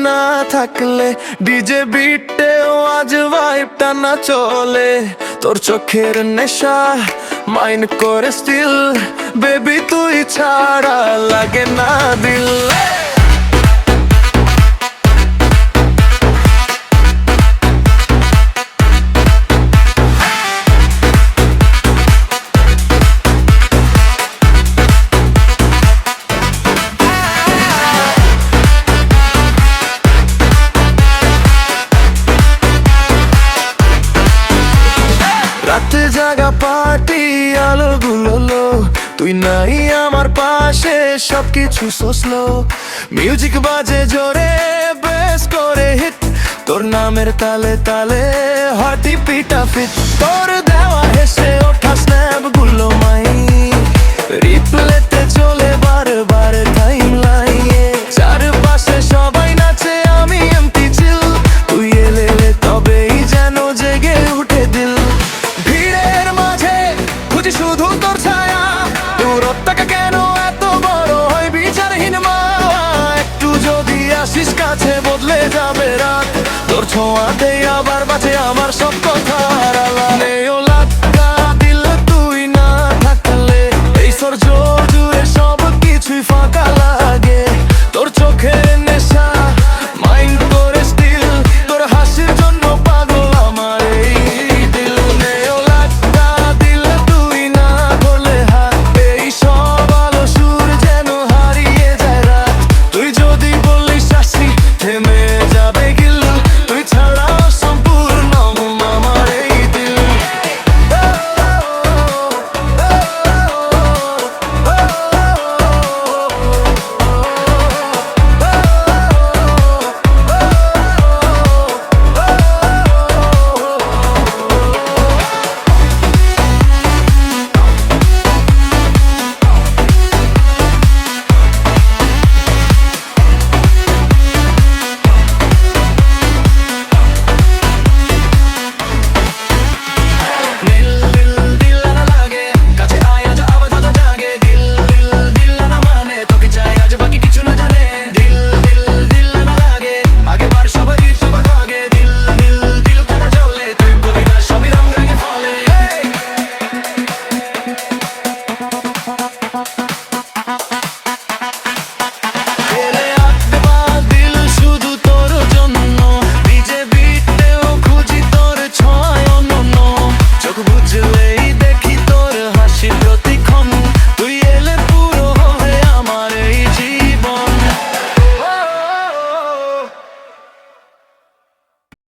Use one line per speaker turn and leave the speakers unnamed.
না থাকলে ডিজে বিটেও আজ ভাইবটা না চলে। তোর চোখের নেশা মাইন্ড করে স্টিল, বেবি তুই ছাড়া লাগে না দিল। রাতে জাগা পার্টি আলোগুলো লো, তুই নাই আমার পাশে সবকিছু সো স্লো। মিউজিক বাজে জোরে বেস করে হিট, তোর নামের তালে তালে হার্টি পিটা ফিট। তোর দেওয়া হেসে ওঠা স্ন্যাপ গুলো মাই রিপ্লেতে চলে বারবার তাই